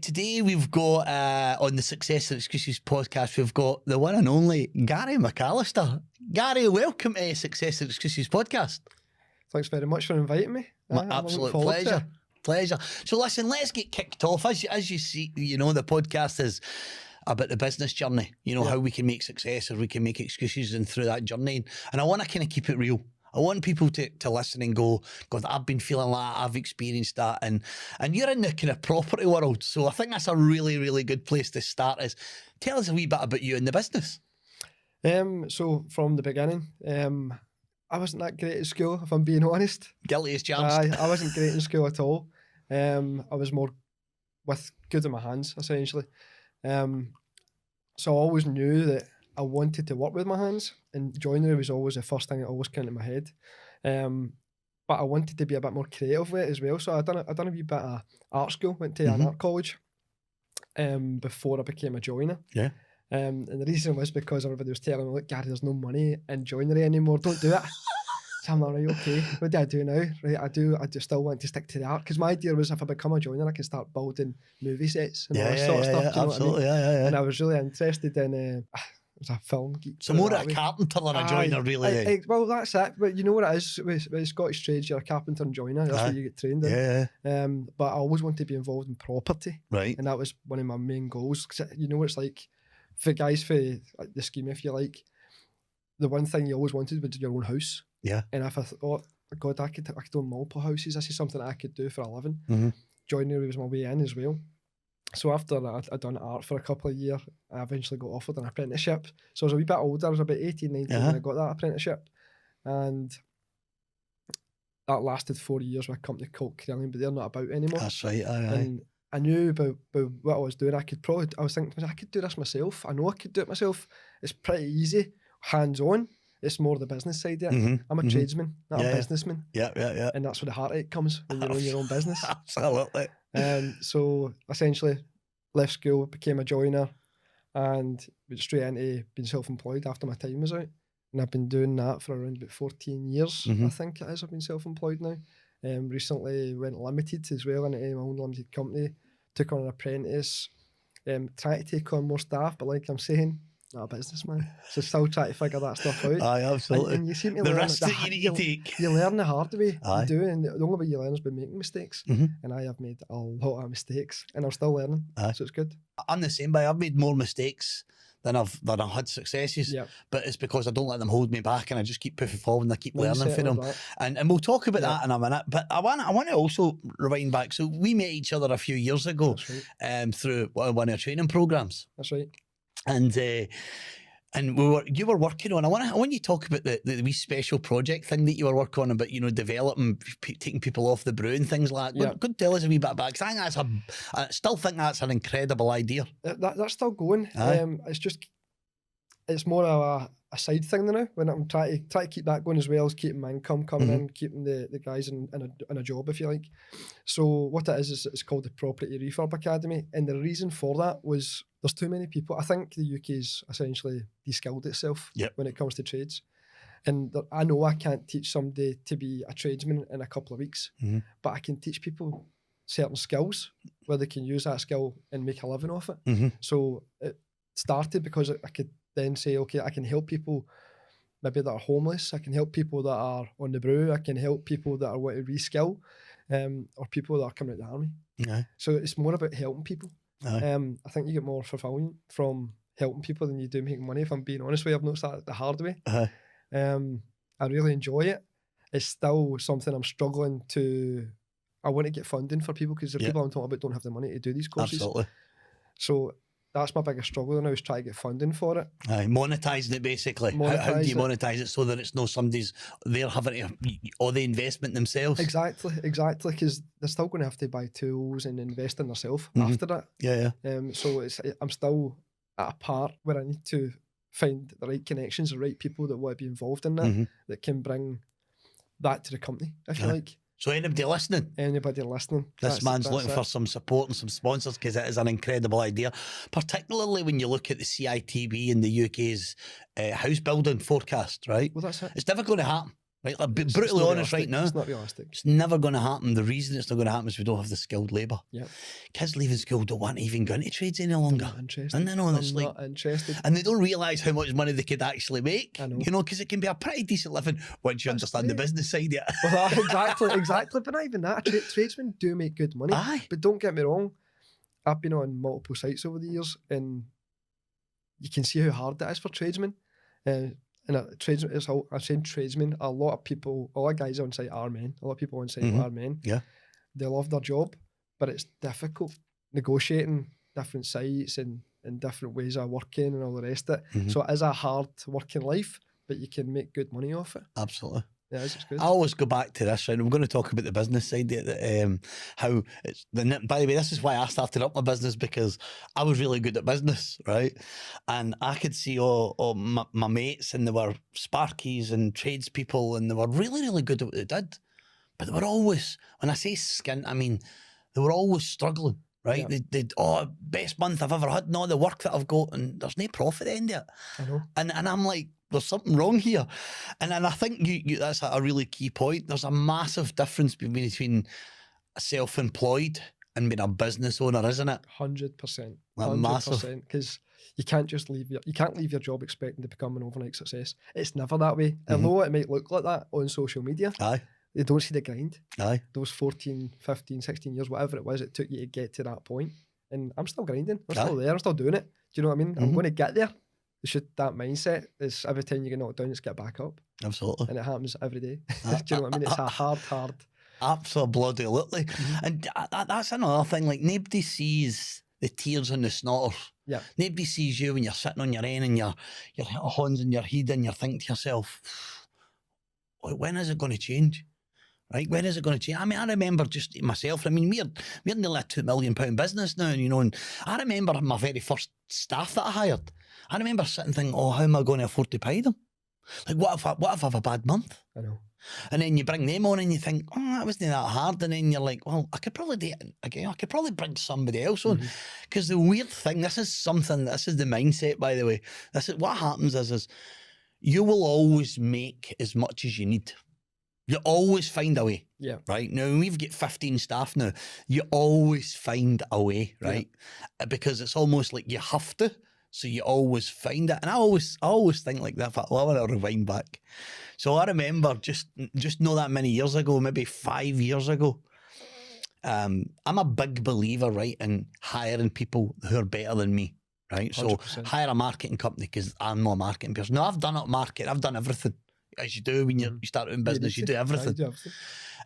Today we've got, on the Success and Excuses podcast, we've got the one and only Gary McAlister. Gary, welcome to Success and Excuses podcast. Thanks very much for inviting me. My absolute pleasure. So listen, let's get kicked off. As you see, you know, the podcast is about the business journey, you know, how we can make success or we can make excuses and through that journey. And I want to kind of keep it real. I want people to listen and go, God, I've been feeling that, I've experienced that. And you're in the kind of property world. So I think that's a really, really good place to start is tell us a wee bit about you in the business. So from the beginning, I wasn't that great at school, if I'm being honest. Guilty as charged. I wasn't great in school at all. I was more good in my hands, essentially. So I always knew that I wanted to work with my hands, and joinery was always the first thing that always came to my head. But I wanted to be a bit more creative with it as well. So I done a wee bit of art school, went to an art college before I became a joiner. Yeah. And the reason was because everybody was telling me, look, Gary, there's no money in joinery anymore, don't do it. So I'm like, right, okay, what do I do now? Right, I do still want to stick to the art, because my idea was if I become a joiner, I can start building movie sets and all that sort of stuff. Yeah, absolutely, yeah. And I was really interested in, it was a film geek. So more a carpenter than a joiner, really. Well, that's it. But you know what it is with Scottish trades, you're a carpenter and joiner. That's what you get trained in. Yeah. But I always wanted to be involved in property. Right. And that was one of my main goals. Cause you know what it's like for guys, for like the scheme, if you like, the one thing you always wanted was your own house. Yeah. And if I thought, God, I could own multiple houses. This is something that I could do for a living. Joinery was my way in as well. So after I'd done art for a couple of years, I eventually got offered an apprenticeship. So I was a wee bit older. I was about 18, 19 when I got that apprenticeship. And that lasted 4 years with a company called Krelling, but they're not about anymore. That's right, And I knew about what I was doing. I was thinking, I could do this myself. I know I could do it myself. It's pretty easy, hands-on. It's more the business side of it. I'm a tradesman, not a businessman. Yeah. And that's where the heartache comes when you own your own business. Absolutely. So essentially left school, became a joiner, and went straight into being self-employed after my time was out. And I've been doing that for around about 14 years, I think it is. I've been self-employed now. Recently went limited as well into my own limited company, took on an apprentice, trying to take on more staff, but like I'm saying, not a businessman, so still trying to figure that stuff out. Aye, absolutely. And you seem to learn the risks that you need to take. You learn the hard way. You do, and the only way you learn is by making mistakes. And I have made a lot of mistakes, and I'm still learning. So it's good. I'm the same, but I've made more mistakes than I've had successes. But it's because I don't let them hold me back, and I just keep pushing forward and I keep learning from them. And we'll talk about that in a minute. But I want to also rewind back. So we met each other a few years ago, through one of our training programs. That's right. And you were working on. I want you to talk about the wee special project thing that you were working on about, you know, developing, taking people off the brew and things like that. Could tell us a wee bit about it, 'cause I still think that's an incredible idea. That's still going. It's more of a side thing now. When I'm trying to keep that going as well as keeping my income coming in, keeping the guys in a job, if you like. So what it is it's called the Property Refurb Academy, and the reason for that was there's too many people. I think the UK's essentially de-skilled itself when it comes to trades. And I know I can't teach somebody to be a tradesman in a couple of weeks, but I can teach people certain skills where they can use that skill and make a living off it. So it started because I could then say, okay, I can help people maybe that are homeless. I can help people that are on the brew. I can help people that are wanting to reskill, or people that are coming out of the army. So it's more about helping people. I think you get more fulfillment from helping people than you do making money, if I'm being honest with you. I've noticed that the hard way. I really enjoy it. It's still something I'm struggling to. I want to get funding for people, because the people I'm talking about don't have the money to do these courses. Absolutely. So that's my biggest struggle now, is try to get funding for it. Monetising it, basically. How do you monetise it so that it's no somebody's, they're having to, all the investment themselves? Exactly, because they're still going to have to buy tools and invest in themselves after that. So I'm still at a part where I need to find the right connections, the right people that want to be involved in that, that can bring that to the company, if you like. So anybody listening? This man's looking for some support and some sponsors, because it is an incredible idea, particularly when you look at the CITB and the UK's house building forecast, right? Well, that's it. It's never going to happen. Right, like, It's brutally not honest right realistic. now. It's not realistic. It's never going to happen. The reason it's not going to happen is we don't have the skilled labour. Yeah. Kids leaving school don't want to even go into trades any longer. Not interested. And then it's I'm like, not interested. and they don't realise how much money they could actually make. I know. You know, because it can be a pretty decent living once you understand the great. business side of it. Well, exactly. But not even that. Tradesmen do make good money. Aye. But don't get me wrong. I've been on multiple sites over the years, and you can see how hard it is for tradesmen. Tradesmen, I'm saying tradesmen. A lot of guys on site are men. A lot of people on site are men. Yeah. They love their job, but it's difficult negotiating different sites and different ways of working and all the rest of it. So it is a hard working life, but you can make good money off it. Absolutely. Yeah, it's good. I always go back to this, right? I'm going to talk about the business side of it, how it's by the way, this is why I started up my business, because I was really good at business, right? And I could see all my mates, and they were sparkies and tradespeople, and they were really, really good at what they did. But they were always, when I say skint, I mean, they were always struggling, right? Yeah. They'd best month I've ever had, and all the work that I've got, and there's no profit at the end of it. I know. And I'm like, there's something wrong here. And I think you that's a really key point. There's a massive difference between self-employed and being a business owner, isn't it? 100%. Like massive. 100%. Because you can't just leave your job expecting to become an overnight success. It's never that way. Although it might look like that on social media, Aye. they don't see the grind. Aye. Those 14, 15, 16 years, whatever it was, it took you to get to that point. And I'm still grinding. I'm still there. I'm still doing it. Do you know what I mean? I'm going to get there. That mindset is every time you get knocked down, it's get back up. Absolutely. And it happens every day. Do you know what I mean? It's a hard. Absolutely. And that's another thing. Like, nobody sees the tears and the snotters. Yeah. Nobody sees you when you're sitting on your end and your hands in your head, and you're thinking to yourself, when is it going to change? Right? When is it going to change? I mean, I remember just myself. I mean, we're nearly a £2 million business now, you know. And I remember my very first staff that I hired. I remember sitting thinking, how am I going to afford to pay them? Like, what if I have a bad month? I know. And then you bring them on and you think, that wasn't that hard. And then you're like, well, I could probably do it again. I could probably bring somebody else on. Because the weird thing, this is the mindset, by the way. This is what happens is you will always make as much as you need. You always find a way. Yeah. Right? Now, we've got 15 staff now. You always find a way, right? Yeah. Because it's almost like you have to. So you always find it. And I always think like that. I want to rewind back. So I remember just not that many years ago, maybe 5 years ago, I'm a big believer, right, in hiring people who are better than me, right? 100%. So hire a marketing company, because I'm not a marketing person. No, I've done it marketing. I've done everything. As you do when you start doing business, you do everything.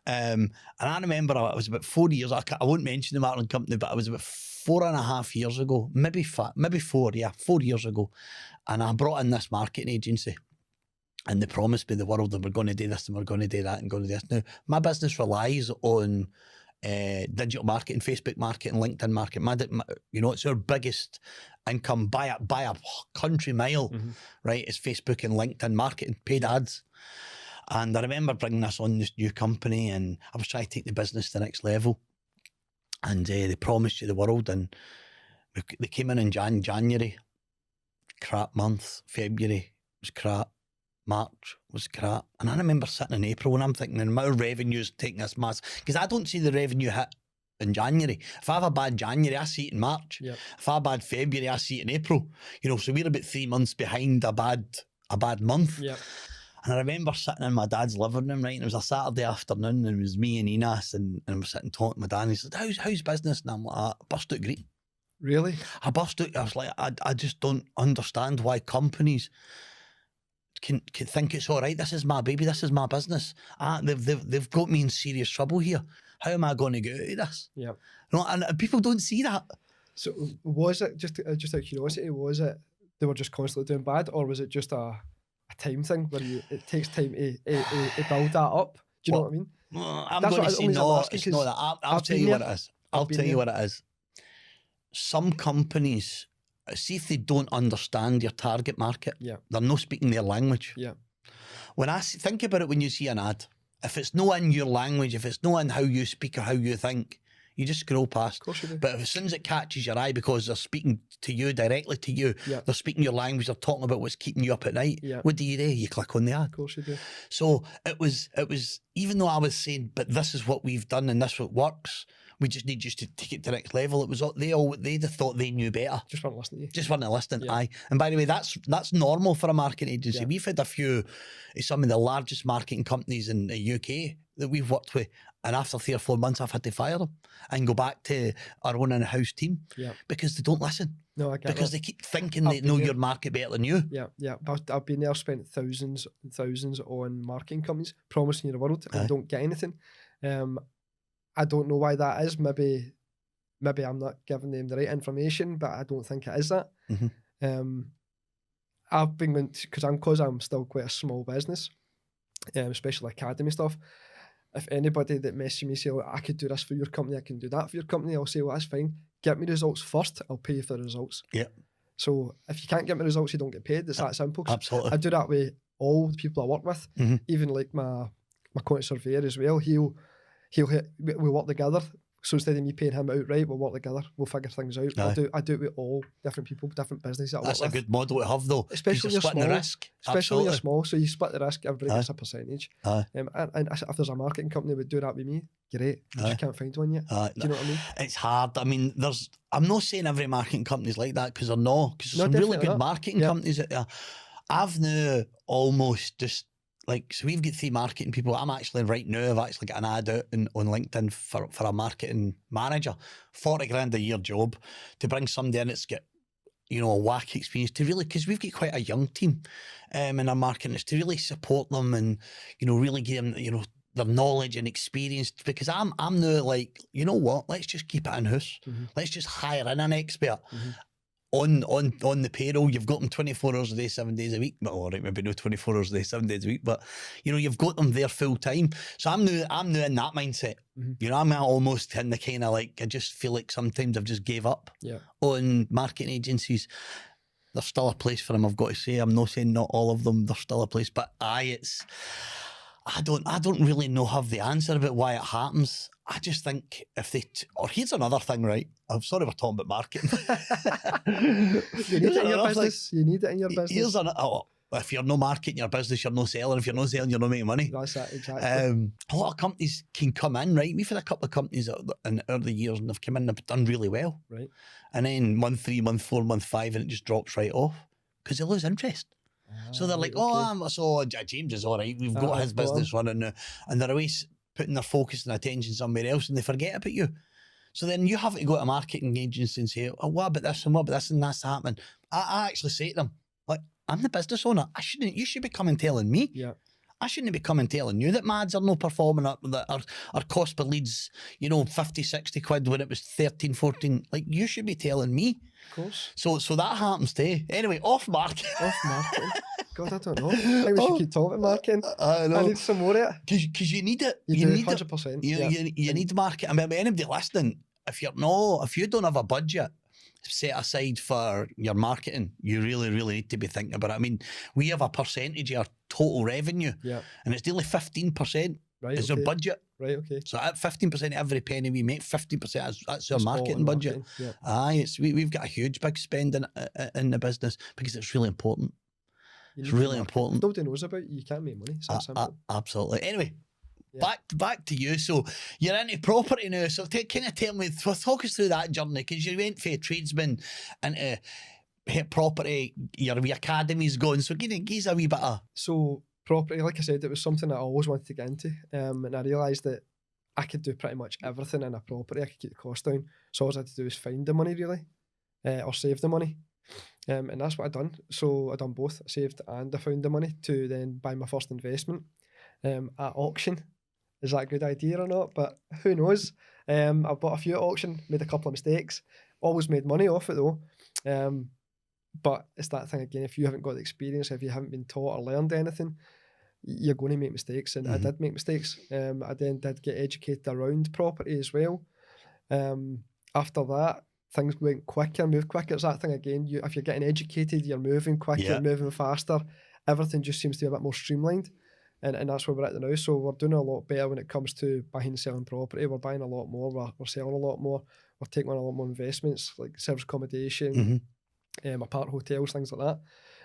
And I remember I was about 4 years, I won't mention the marketing company, but I was about 4.5 years ago, maybe 4 years ago. And I brought in this marketing agency, and they promised me the world that we're going to do this and we're going to do that and going to do this. Now, my business relies on digital marketing, Facebook marketing, LinkedIn marketing. It's our biggest income by a country mile, right? It's Facebook and LinkedIn marketing, paid ads. And I remember bringing this new company, and I was trying to take the business to the next level. And they promised you the world, and they came in January, crap month. February was crap. March was crap. And I remember sitting in April and I'm thinking, the amount of revenue's taking this mass, because I don't see the revenue hit in January. If I have a bad January, I see it in March. Yep. If I have a bad February, I see it in April. So we're about 3 months behind a bad month. Yep. And I remember sitting in my dad's living room, right? And it was a Saturday afternoon, and it was me and Enos, and I was sitting talking to my dad, and he said, how's business? And I'm like, I burst out great. Really? I burst out. I was like, I just don't understand why companies can think it's all right. This is my baby. This is my business. They've got me in serious trouble here. How am I going to get out of this? Yeah. And people don't see that. So was it just out of curiosity? Was it they were just constantly doing bad, or was it just a time thing where it takes time to build that up? Do you know what I mean? I'm going to say no. It's not that. I'll tell you what it is. I'll tell you what it is. Some companies, see if they don't understand your target market, they're not speaking their language. Yeah. When I think about it, when you see an ad, if it's not in your language, if it's not in how you speak or how you think, You just scroll past. Of course you do. But as soon as it catches your eye because they're speaking to you, directly to you, Yeah. they're speaking your language, they're talking about what's keeping you up at night, Yeah. what do? You click on the ad. Of course you do. So it was, even though I was saying, but this is what we've done and this what works, we just need just to take it to the next level. It was they thought they knew better. Just weren't listening to you. Just weren't listening. Yeah. Aye. And by the way, that's normal for a marketing agency. Yeah. We've had a few, some of the largest marketing companies in the UK that we've worked with, and after 3 or 4 months, I've had to fire them and go back to our own in-house team because they don't listen. No, I get because that. they keep thinking they know your market better than you. Yeah. But I've been there, spent thousands and thousands on marketing companies, promising you the world, and don't get anything. I don't know why that is. Maybe I'm not giving them the right information, but I don't think it is that. Mm-hmm. I've been, because I'm still quite a small business, especially academy stuff. If anybody that messages me say, oh, I could do this for your company, I can do that for your company, I'll say, well, that's fine. Get me results first, I'll pay you for the results. Yeah. So if you can't get me results, you don't get paid. It's that simple. Absolutely. I do that with all the people I work with, even like my quantity surveyor as well. We'll work together. So instead of me paying him outright, we'll work together. We'll figure things out. I do it with all different people, different businesses. That's a good model to have, though. Especially when you're splitting small. the risk. Especially when you're small. So you split the risk, everybody gets a percentage. Aye. And if there's a marketing company that would do that with me, great. I just can't find one yet. Do you know what I mean? It's hard. I mean, I'm not saying every marketing company's like that, because they're not. Because there's some really good marketing companies out there. I've now almost just, so we've got 3 marketing people. I've actually got an ad out on LinkedIn for a marketing manager, 40 grand a year job, to bring somebody in that's got, a whack experience, to really, because we've got quite a young team in our marketing, is to really support them and, really give them, their knowledge and experience, because I'm now like, you know what, let's just keep it in-house. Let's just hire in an expert. On the payroll. You've got them 24 hours a day, 7 days a week. Well, all right, maybe no 24 hours a day, 7 days a week, but you've got them there full time. So I'm now in that mindset. I'm almost in the kind of I just feel like sometimes I've just gave up on marketing agencies. There's still a place for them, I've got to say. I'm not saying not all of them, there's still a place, but I don't really have the answer about why it happens. I just think if they, or here's another thing, right? I'm sorry we're talking about marketing. You need it in your business. You need it in your business. Here's if you're not marketing your business, you're not selling. If you're not selling, you're not making money. That's it, exactly. A lot of companies can come in, right? We've had a couple of companies in early years and they've come in and they've done really well. Right. And then month 3, month 4, month 5, and it just drops right off because they lose interest. So they're like, James is all right. We've got his business running now. And they're always putting their focus and attention somewhere else and they forget about you. So then you have to go to a marketing agency and say, oh, what about this and what about this and that's happening. I actually say to them, I'm the business owner. You should be coming telling me. Yeah. I shouldn't be coming telling you that my ads are not performing up, that our cost per leads, 50, 60 quid when it was 13, 14. You should be telling me. Of course. So that happens too. Anyway, off marketing. Off marketing. God, I don't know. I think we should keep talking about marketing. I know. I need some more of it. Because you need it. You need 100%. It. You need marketing. I mean, anybody listening, if you don't have a budget set aside for your marketing, you really, really need to be thinking about it. I mean, we have a percentage of our total revenue, and it's nearly 15% is our budget. Right, okay. So at 15% of every penny we make, 50% that's our marketing budget. Yeah. Aye, we've got a huge big spend in the business because it's really important. It's really important. If nobody knows about you, you can't make money. It's that simple. Absolutely. Anyway, back to you. So you're into property now. So kind of tell me, talk us through that journey, because you went from a tradesman into property, your wee academy's going. So give us a wee bit of... So property, like I said, it was something that I always wanted to get into. And I realised that I could do pretty much everything in a property. I could keep the cost down. So all I had to do was find the money, really, or save the money. And that's what I done. So I done both. I saved and I found the money to then buy my first investment at auction. Is that a good idea or not? But who knows? I bought a few at auction, made a couple of mistakes, always made money off it though. But it's that thing again, if you haven't got the experience, if you haven't been taught or learned anything, you're going to make mistakes. And I did make mistakes. I then did get educated around property as well. After that, things went quicker, moved quicker. It's that thing again, if you're getting educated, you're moving quicker, moving faster. Everything just seems to be a bit more streamlined. And that's where we're at now. So we're doing a lot better when it comes to buying and selling property. We're buying a lot more. We're selling a lot more. We're taking on a lot more investments like service accommodation, apart hotels, things like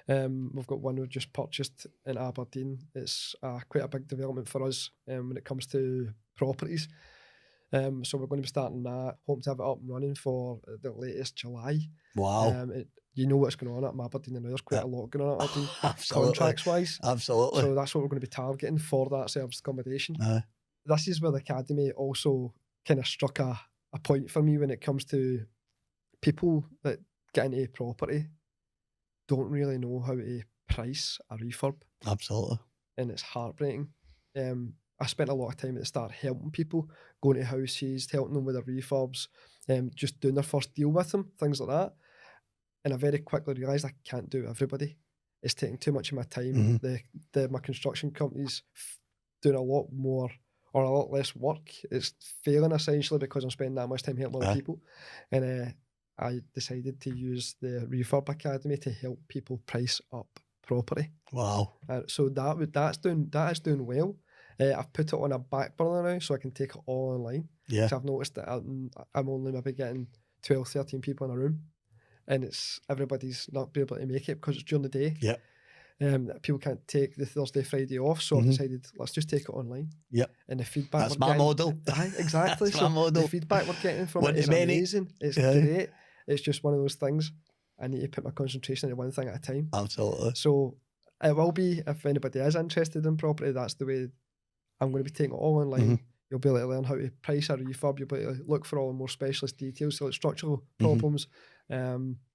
that. We've got one we've just purchased in Aberdeen. It's quite a big development for us when it comes to properties. So we're going to be starting that. Hoping to have it up and running for the latest July. Wow. You know what's going on at Aberdeen and there's quite a lot going on at Aberdeen, contracts wise. Absolutely. So that's what we're going to be targeting for that service accommodation. This is where the Academy also kind of struck a point for me when it comes to people that get into property don't really know how to price a refurb. Absolutely. And it's heartbreaking. I spent a lot of time at the start helping people, going to houses, helping them with their refurbs, just doing their first deal with them, things like that. And I very quickly realised I can't do everybody. It's taking too much of my time. My construction company's doing a lot more or a lot less work. It's failing essentially because I'm spending that much time helping other people. And I decided to use the Refurb Academy to help people price up property. Wow. So that is doing well. I've put it on a back burner now so I can take it all online. Yeah. So I've noticed that I'm only maybe getting 12, 13 people in a room, and everybody's not be able to make it because it's during the day. Yeah. People can't take the Thursday, Friday off, so I've decided let's just take it online. Yep. And the feedback that's my model. Exactly. That's my model. The feedback we're getting from it is amazing. It's great. It's just one of those things. I need to put my concentration into one thing at a time. Absolutely. So it will be, if anybody is interested in property, that's the way I'm going to be taking it all online. You'll be able to learn how to price a refurb. You'll be able to look for all the more specialist details, so like structural problems,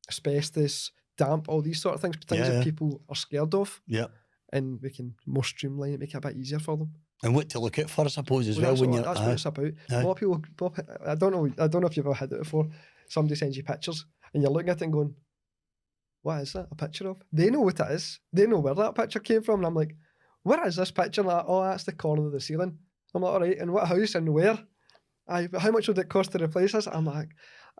asbestos, damp, all these sort of things that people are scared of. Yeah. And we can more streamline it, make it a bit easier for them. And what to look at for, I suppose, as well. That's what it's about. A lot of people, I don't know if you've ever had it before. Somebody sends you pictures and you're looking at it and going, what is that a picture of? They know what it is. They know where that picture came from. And I'm like, where is this picture? And like, oh, that's the corner of the ceiling. I'm like, all right, and what house and where? How much would it cost to replace this? I'm like,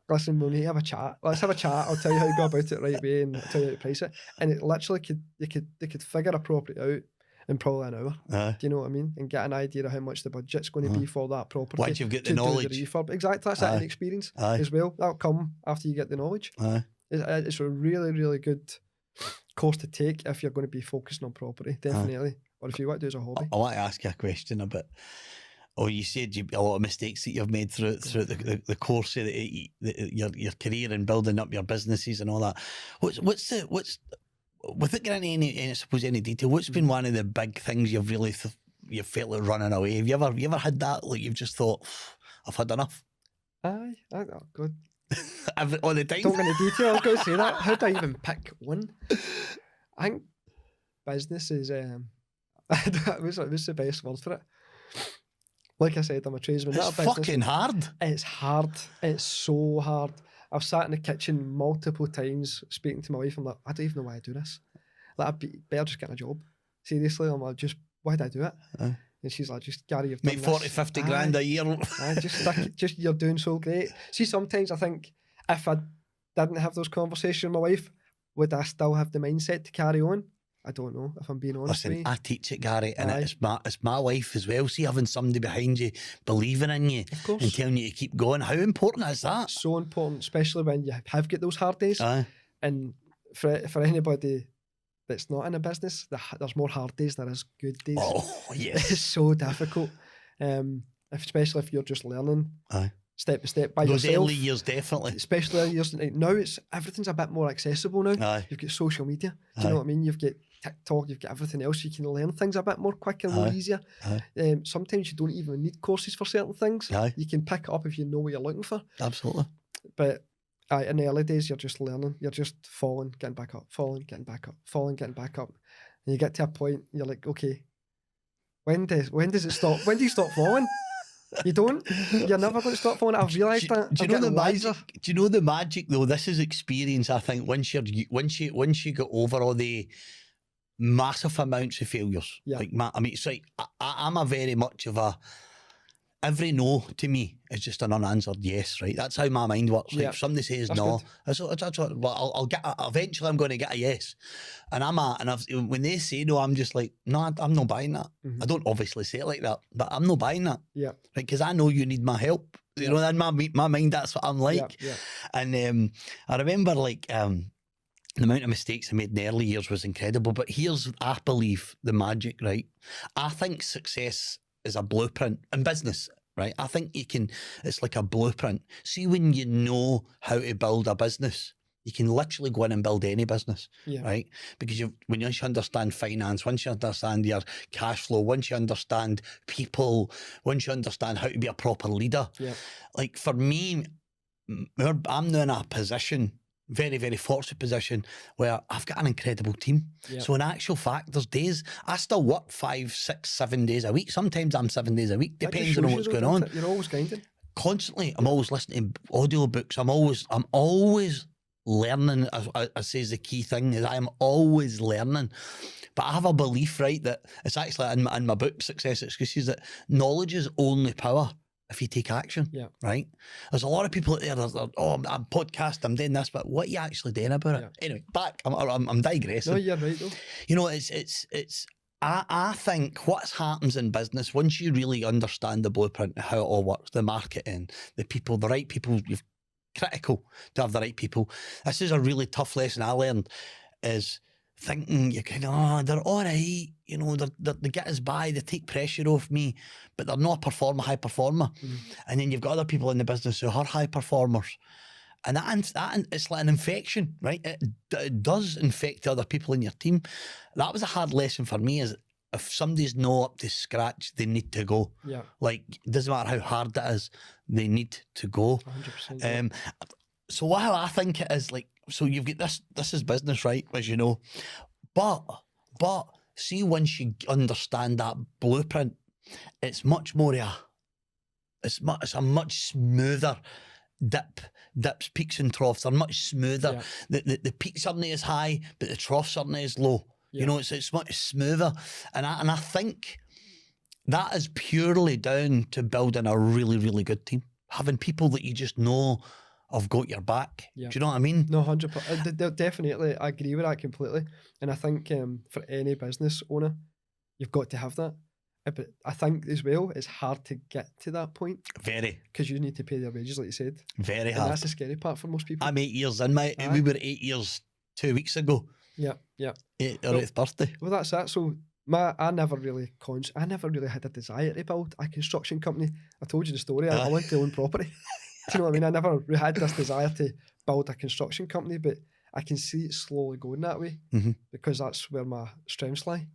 listen, we'll need to have a chat. Let's have a chat. I'll tell you how to go about it the right way and I'll tell you how to price it. And it literally they could figure a property out in probably an hour. Do you know what I mean? And get an idea of how much the budget's going to be for that property. Once you've got the knowledge. The refurb. Exactly, that's it, and experience as well. That'll come after you get the knowledge. It's a really, really good course to take if you're going to be focusing on property, definitely. Or if you want to do it as a hobby. I want to ask you a question about, you said a lot of mistakes that you've made throughout the course of your career and building up your businesses and all that. What's without getting into any detail, what's been one of the big things you've really you felt like running away? Have you ever had that, like you've just thought, I've had enough? Aye, oh God. All the time? Don't go into detail, I was going to say that. How do I even pick one? I think business is, what's the best word for it? Like I said, I'm a tradesman. It's fucking hard. It's hard. It's so hard. I've sat in the kitchen multiple times speaking to my wife. I'm like, I don't even know why I do this. Like, I'd be better just getting a job. Seriously, I'm like, why did I do it? And she's like, just Gary, you've done make 40, 50 grand a year. Just you're doing so great. See, sometimes I think if I didn't have those conversations with my wife, would I still have the mindset to carry on? I don't know, if I'm being honest. Listen, I teach it, Gary, and it's my wife as well. See, having somebody behind you believing in you and telling you to keep going. How important is that? So important, especially when you have got those hard days. And for anybody that's not in a business, there's more hard days than there is good days. Oh, yes. It's so difficult, especially if you're just learning. Step by step by those yourself. Early years, definitely. Especially early years. Now everything's a bit more accessible now. You've got social media. Do you know what I mean? You've got TikTok, you've got everything else. You can learn things a bit more quick and more easier. Sometimes you don't even need courses for certain things. You can pick it up if you know what you're looking for. Absolutely. But in the early days, you're just learning. You're just falling, getting back up, falling, getting back up, falling, getting back up. And you get to a point, you're like, okay, when does it stop? When do you stop falling? You don't. You're never going to stop falling. I've realised that. Do you know the magic? Do you know the magic though? This is experience. I think once you get over all the massive amounts of failures, like I mean, it's like I'm a very much of a. every no to me is just an unanswered yes, right? That's how my mind works. Like, if somebody says That's no, good. that's what, well, I'll get, eventually I'm going to get a yes. And when they say no, I'm just like, no, I'm not buying that. I don't obviously say it like that, but I'm not buying that. Yeah. Right? Because I know you need my help. You know, in my mind, that's what I'm like. Yeah. And I remember like, the amount of mistakes I made in the early years was incredible. But here's, I believe, the magic, right? I think success is a blueprint in business, right? I think it's like a blueprint. See, when you know how to build a business, you can literally go in and build any business, right? Because once you understand finance, once you understand your cash flow, once you understand people, once you understand how to be a proper leader, like for me, I'm now in a position, very, very fortunate position where I've got an incredible team. So in actual fact, there's days I still work 5, 6, 7 days a week. Sometimes I'm 7 days a week, depends on what's going on. You're always grinding. Constantly, I'm always listening to audiobooks. I'm always learning. I say is the key thing is I am always learning. But I have a belief, right, that it's actually in my book, Success Excuses, that knowledge is only power if you take action, right? There's a lot of people out there that are, I'm podcast, I'm doing this, but what are you actually doing about it? Anyway, back, I'm digressing. No, you're right though. You know, I think what happens in business, once you really understand the blueprint, how it all works, the marketing, the people, the right people, you're critical to have the right people. This is a really tough lesson I learned, is thinking you kind of, they're all right, you know, they get us by, they take pressure off me, but they're not a high performer. And then you've got other people in the business who are high performers. And that it's like an infection, right? It does infect other people in your team. That was a hard lesson for me, is if somebody's not up to scratch, they need to go. Like, it doesn't matter how hard it is, they need to go. 100%. So how I think it is, like, so you've got this is business, right, as you know, but see, once you understand that blueprint, it's much more it's a much smoother dips, peaks and troughs are much smoother. The peaks aren't as high, but the troughs aren't as low. You know, it's much smoother, and I think that is purely down to building a really, really good team, having people that you just know have got your back. Do you know what I mean? No, 100%. Definitely, I agree with that completely. And I think for any business owner, you've got to have that. But I think as well, it's hard to get to that point. Very. Because you need to pay their wages, like you said. Very and hard. That's the scary part for most people. I'm 8 years in, mate. We were 8 years 2 weeks ago. Yeah. Our 8th birthday. Well, that's that. So I never really had a desire to build a construction company. I told you the story. I wanted to own property. Do you know what I mean? I never had this desire to build a construction company, but I can see it slowly going that way because that's where my strengths lie.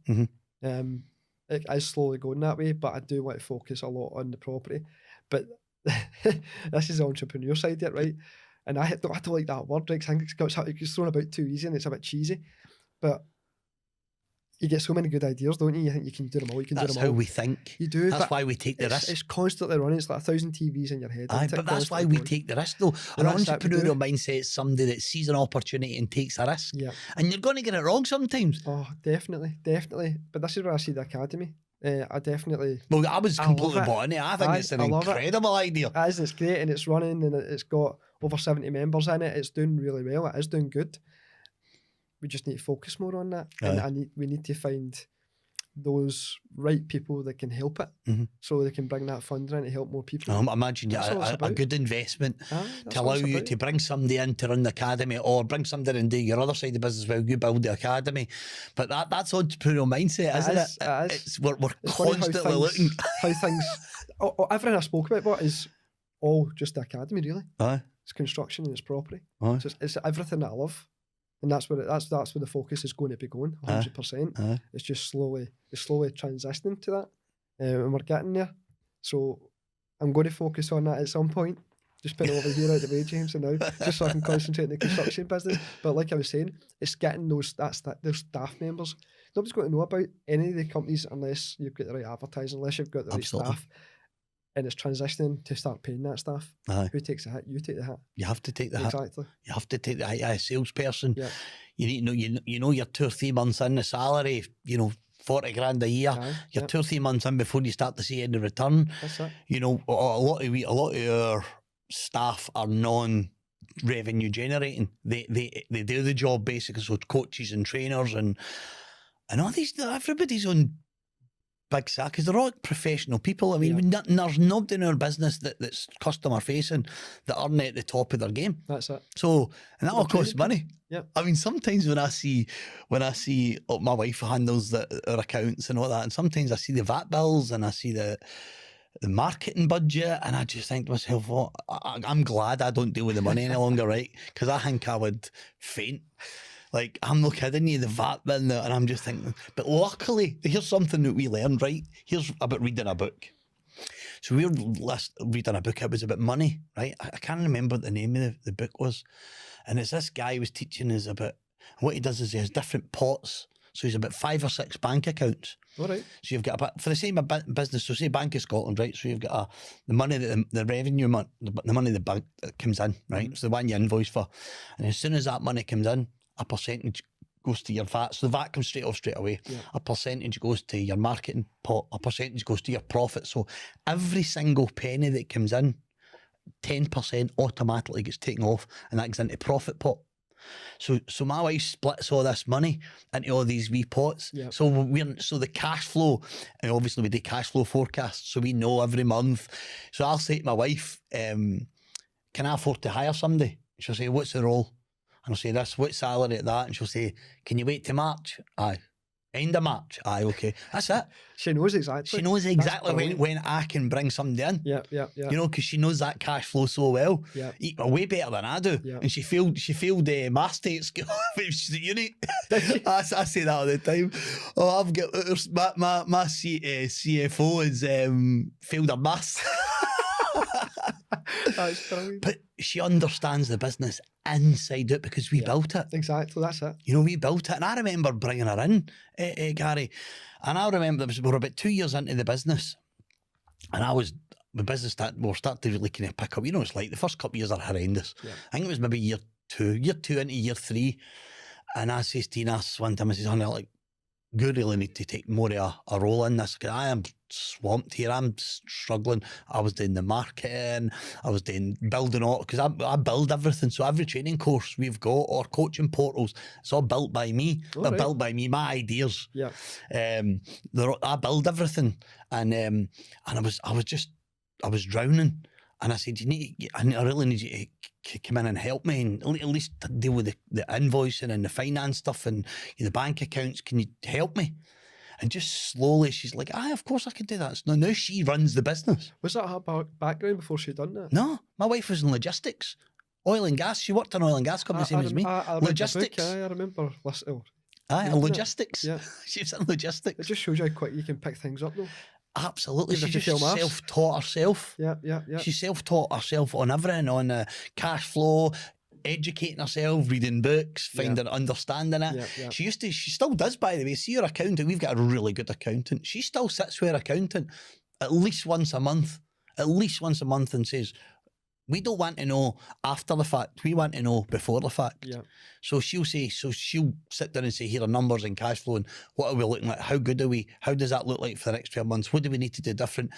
It is slowly going that way, but I do want to focus a lot on the property. But this is the entrepreneur side of it, right? And I don't like that word, right? I think it's thrown about too easy and it's a bit cheesy. But you get so many good ideas, don't you? You think you can do them all. That's how we think. You do. That's why we take the risk. It's constantly running. It's like 1,000 TVs in your head. But that's why we take the risk, though. An entrepreneurial mindset is somebody that sees an opportunity and takes a risk. And you're going to get it wrong sometimes. Oh, definitely. But this is where I see the academy. I definitely... Well, I was completely bought in it. I think it's an incredible idea. It is. It's great, and it's running, and it's got over 70 members in it. It's doing really well. It is doing good. We just need to focus more on that. And we need to find those right people that can help it, so they can bring that funding in to help more people. I imagine a good investment to allow you to bring somebody in to run the academy, or bring somebody in and do your other side of the business while you build the academy. But that's entrepreneurial mindset, isn't it? We're constantly looking. How things, everything I spoke about is all just the academy, really. It's construction and it's property. So it's everything that I love. And that's where the focus is going to be going, 100%. It's just slowly transitioning to that, and we're getting there. So I'm going to focus on that at some point. Just put it over here out the way, James, and now just so I can concentrate on the construction business. But like I was saying, it's getting those staff members. Nobody's going to know about any of the companies unless you've got the right advertising, unless you've got the right staff. And it's transitioning to start paying that staff. Who takes the hit? You take the hit. You have to take the hit. Exactly. You have to take the hit. A salesperson, you need to know, you know you're 2 or 3 months in the salary, 40 grand a year. Aye, You're yep. 2 or 3 months in before you start to see any return. That's it. You know, a lot of our staff are non-revenue generating. They do the job basically. So coaches and trainers and all these, everybody's on big sackers. They're all professional people. I mean, there's nobody in our business that's customer facing that aren't at the top of their game. That's it. So, and that all costs money. Yep. I mean, sometimes when I see my wife handles our accounts and all that, and sometimes I see the VAT bills and I see the marketing budget, and I just think to myself, well, I'm glad I don't deal with the money any longer, right? Because I think I would faint. Like, I'm not kidding you, the VAT bill, and I'm just thinking. But luckily, here's something that we learned, right? Here's about reading a book. So we were reading a book, it was about money, right? I can't remember what the name of the book was. And it's this guy who was teaching us about, what he does is he has different pots. So he's about 5 or 6 bank accounts. All right. So you've got, for the same business, so say Bank of Scotland, right? So you've got the money, the revenue, the money the bank that comes in, right? So the one you invoice for. And as soon as that money comes in, a percentage goes to your VAT. So the VAT comes straight away. Yeah. A percentage goes to your marketing pot. A percentage goes to your profit. So every single penny that comes in, 10% automatically gets taken off, and that goes into profit pot. So my wife splits all this money into all these wee pots. Yep. So the cash flow, and obviously we do cash flow forecasts, so we know every month. So I'll say to my wife, can I afford to hire somebody? She'll say, what's the role? And I'll say this, what salary at that? And she'll say, can you wait till March? Aye. End of March? Aye, okay. That's it. She knows exactly. She knows exactly when I can bring somebody in. Yeah. You know, because she knows that cash flow so well. Yeah. Way better than I do. Yeah. And she failed my state school when she's at uni. I say that all the time. Oh, I've got my CFO has failed her maths. That's brilliant. But she understands the business inside out because we built it. Exactly, that's it. You know, we built it. And I remember bringing her in, Gary. And I remember we were about 2 years into the business. And the business we're starting to really kind of pick up. You know, it's like the first couple of years are horrendous. Yeah. I think it was maybe year two into year 3. And I says to Ines one time, I says, honey, like, you really need to take more of a role in this, because I am swamped here. I'm struggling. I was doing the marketing, I was doing building all, because I build everything. So every training course we've got, or coaching portals, it's all built by me. They're built by me, my ideas. Yeah. I build everything, and I was drowning. And I said, I really need you to come in and help me, and at least deal with the invoicing and the finance stuff and the bank accounts. Can you help me? And just slowly, she's like, of course I can do that. So now she runs the business. Was that her background before she'd done that? No, my wife was in logistics, oil and gas. She worked in oil and gas company, same as me. Logistics. I remember listening. Logistics. Yeah. She was in logistics. It just shows you how quick you can pick things up, though. Absolutely. She just self-taught herself. Yeah. She self-taught herself on everything, on cash flow, educating herself, reading books, understanding it. Yeah. She still does, by the way. See your accountant, we've got a really good accountant. She still sits with her accountant at least once a month and says, we don't want to know after the fact. We want to know before the fact. Yeah. So she'll sit down and say, here are numbers and cash flow, and what are we looking like? How good are we? How does that look like for the next 12 months? What do we need to do different?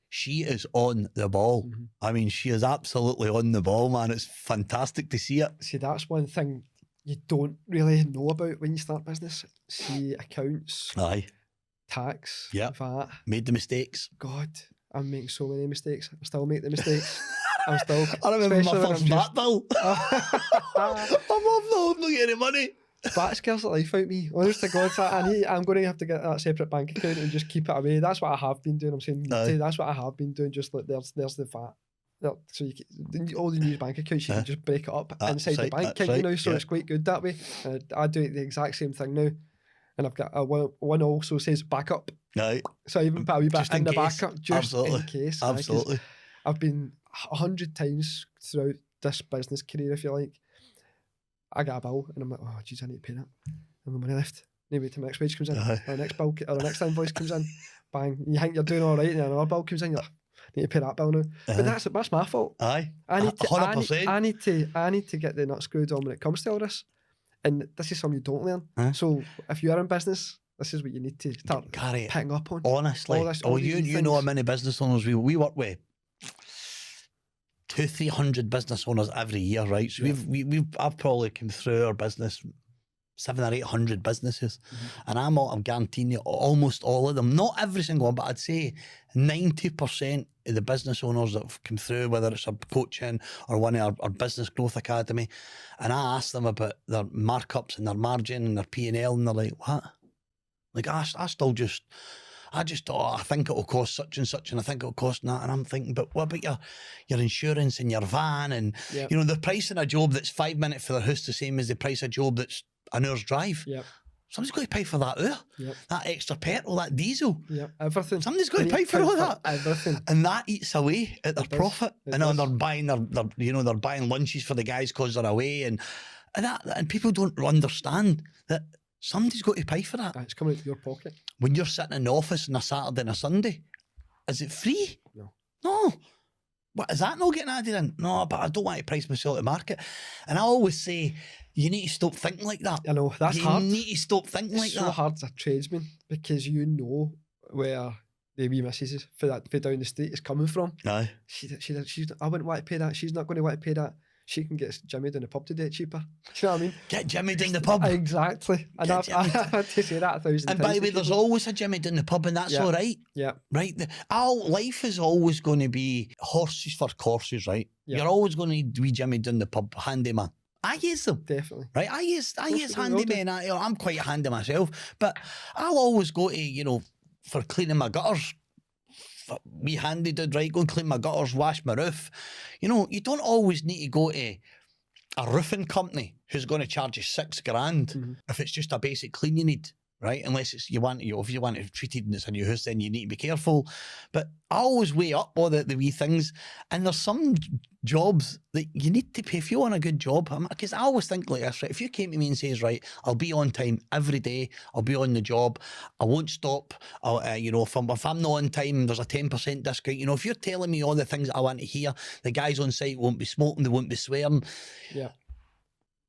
She is on the ball. Mm-hmm. I mean, she is absolutely on the ball, man. It's fantastic to see it. See, that's one thing you don't really know about when you start business. See, accounts. Aye. Tax. Yeah. VAT. Made the mistakes. God, I'm making so many mistakes. I still make the mistakes. I remember my first VAT bill. I'm not getting any money. VAT scares the life out of me. Honest to God, I'm going to have to get that separate bank account and just keep it away. That's what I have been doing. I'm saying that's what I have been doing. Just like there's the VAT. So all the new bank accounts, you can just break it up inside the bank, can't you now? So it's quite good that way. I do the exact same thing now. And I've got one also says backup. Right. So I even put a wee bit in the backup just in case. Absolutely. I've been 100 times throughout this business career, if you like. I get a bill and I'm like, oh, geez, I need to pay that. And the money left. Maybe till my next wage comes in, or the next bill, or the next invoice comes in. Bang. You think you're doing all right, and another bill comes in. You're like, I need to pay that bill now. But that's my fault. Aye. I need to, 100%. I need to get the nut screwed on when it comes to all this. And this is something you don't learn. So if you are in business, This is what you need to start Gary, picking up on. honestly, all these you know how things. many business owners we work with. 200-300 business owners every year, right? So I've probably come through our business 700 or 800 businesses, and I'm guaranteeing you almost all of them, not every single one, but I'd say 90% of the business owners that have come through, whether it's our coaching or one of our business growth academy, and I ask them about their markups and their margin and their P&L, and they're like, what? Like I just thought, I think it'll cost such and such, and I think it'll cost that. And I'm thinking, but what about your insurance and your van? And, you know, the price of a job that's 5 minutes for their house the same as the price of a job that's an hour's drive. Somebody's got to pay for that hour, that extra petrol, that diesel. Everything. Somebody's got to pay for all that. Everything. And that eats away at their profit. And they're buying they're buying lunches for the guys because they're away. And people don't understand that somebody's got to pay for that. It's coming out of your pocket. When you're sitting in the office on a Saturday and a Sunday, is it free? No. What, is that not getting added in? No, but I don't want to price myself at market. And I always say, you need to stop thinking like that. I know, that's hard. You need to stop thinking like that. It's so hard as a tradesman because you know where the wee missus for down the street is coming from. Aye. I wouldn't want to pay that. She's not going to want to pay that. She can get Jimmy down the pub today cheaper. Do you know what I mean? Get Jimmy down the pub. Exactly. And I've had to say that 1,000 times. And by the way, there's always a Jimmy down the pub, and that's all right. Right? Life is always going to be horses for courses, right? You're always going to need wee Jimmy down the pub, handyman. I use them. Definitely. Right? I use handyman. I'm quite handy myself, but I'll always go to, you know, for cleaning my gutters. We handy dude, right? Go and clean my gutters, wash my roof. You know, you don't always need to go to a roofing company who's going to charge you $6,000 if it's just a basic clean you need, right? Unless it's if you want it treated and it's a new house, then you need to be careful. But I always weigh up all the wee things, and there's some jobs that you need to pay if you want a good job. Because I always think like this, right? If you came to me and says, right, I'll be on time every day, I'll be on the job, I won't stop. You know, if I'm not on time, there's a 10% discount. You know, if you're telling me all the things I want to hear, the guys on site won't be smoking, they won't be swearing.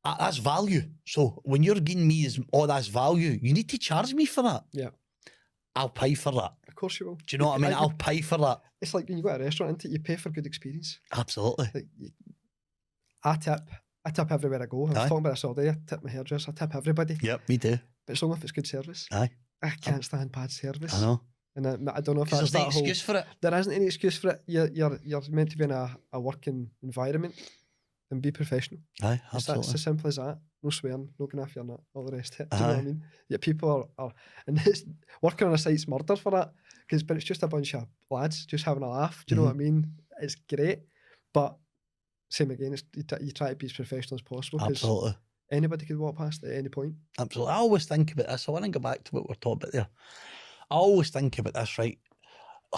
That's value. So when you're giving me all that's value, you need to charge me for that. I'll pay for that. Of course you will. Do you know what I mean? I'll pay for that. It's like when you go to a restaurant, you pay for good experience. Absolutely. Like, I tip everywhere I go. I was talking about this all day. I tip my hairdresser. I tip everybody. Yep, me too. But it's only if it's good service. Aye. I can't stand bad service. I know. And I don't know if that's there's no excuse for it. There isn't any excuse for it. You're meant to be in a working environment and be professional. Aye, absolutely. It's as simple as that. No swearing, no going off your nut, all the rest of it. Do you know what I mean? Yet people are and it's, working on a site's murder for that. But it's just a bunch of lads just having a laugh. Do you know what I mean? It's great. But same again, you try to be as professional as possible. Absolutely. Anybody could walk past at any point. Absolutely. I always think about this. I want to go back to what we're talking about there. I always think about this, right?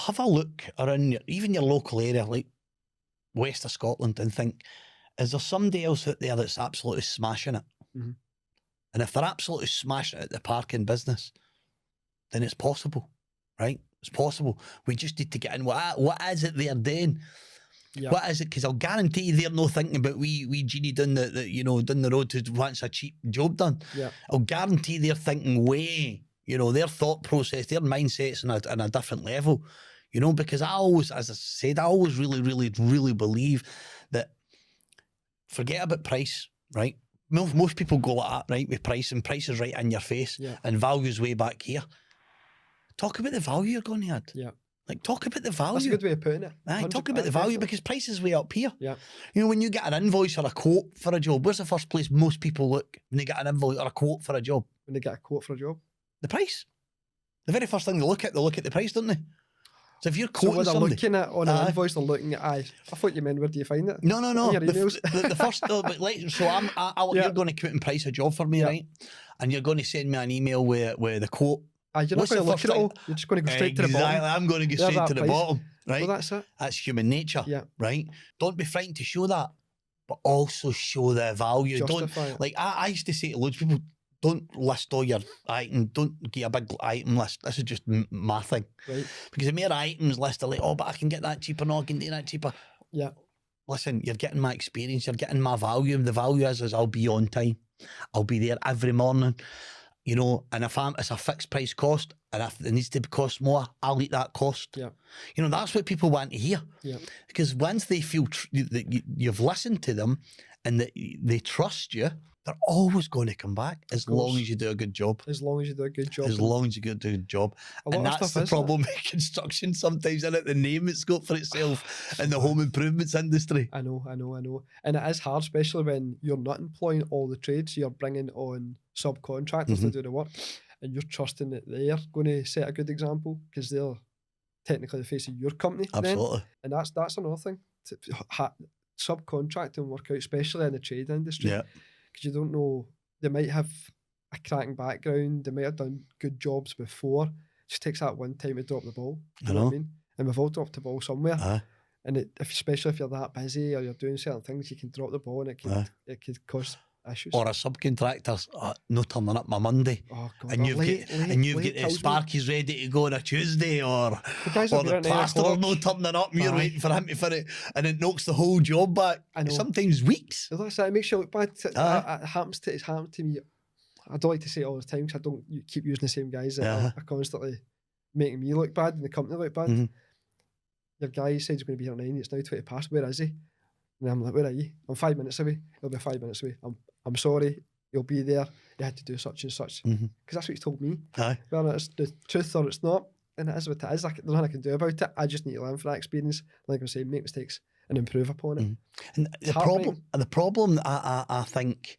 Have a look around even your local area, like west of Scotland, and think, is there somebody else out there that's absolutely smashing it? And if they're absolutely smashing it at the parking business, then it's possible, right? It's possible. We just need to get in. What is it they're doing? What is it? Because I'll guarantee you they're not thinking about wee Jeannie down down the road who wants a cheap job done. I'll guarantee they're thinking way, their thought process, their mindset's on a different level, because I always, as I said, I always really, really, really believe that forget about price, right? Most people go like that, right? With price, and price is right in your face, and value's way back here. Talk about the value you're going to add. Like, talk about the value. That's a good way of putting it. Talk about the value, because price is way up here. When you get an invoice or a quote for a job, where's the first place most people look when they get an invoice or a quote for a job? When they get a quote for a job? The price. The very first thing they look at the price, don't they? So if you're quoting they're somebody, looking at on an invoice, they're looking at, I thought you meant, where do you find it? No. On your emails? The first, you're going to quote and price a job for me, right? And you're going to send me an email with the quote. You're not going to look at it all. You're just going to go straight to the bottom. Exactly, I'm going to go straight to the bottom, right? Well, that's it. That's human nature, right? Don't be frightened to show that, but also show the value. Justify it. Like I used to say to loads of people, don't list all your items. Don't get a big item list. This is just my thing. Right. Because the more items list, they're like, oh, but I can get that cheaper. No, I can do that cheaper. Listen, you're getting my experience. You're getting my value. The value is I'll be on time. I'll be there every morning. you know, and if it's a fixed price cost, and if it needs to cost more, I'll eat that cost. Yeah. You know, that's what people want to hear. Yeah. Because once they feel that you've listened to them and that they trust you, they're always going to come back as long as you do a good job. As long as you do a good job. As long as you do a good job. And that's the problem with construction sometimes, isn't it? The name it's got for itself in the home improvements industry. I know. And it is hard, especially when you're not employing all the trades. You're bringing on subcontractors to do the work, and you're trusting that they're going to set a good example because they're technically the face of your company. Absolutely. Then. And that's another thing. Subcontracting work out, especially in the trade industry. Yeah. Because you don't know, they might have a cracking background, they might have done good jobs before. It just takes that one time to drop the ball. You know what I mean? And we've all dropped the ball somewhere. And especially if you're that busy or you're doing certain things, you can drop the ball and it could cause issues. Or a subcontractor's no turning up my Monday. Oh, God, and you've got the sparkies ready to go on a Tuesday, or the plasterer no turning up, and you're waiting for him to finish, and it knocks the whole job back. Sometimes weeks. It makes you look bad. It's happened to me. I don't like to say it all the time because I don't keep using the same guys that are constantly making me look bad and the company look bad. Your guy said he's going to be here at 9, it's now 20 past, where is he? And I'm like, where are you? I'm 5 minutes away. He'll be 5 minutes away. I'm sorry, you'll be there. You had to do such and such. Because that's what he told me. Whether it's the truth or it's not, and it is what it is. There's nothing I can do about it. I just need to learn from that experience. Like I was saying, make mistakes and improve upon it. And the problem I think,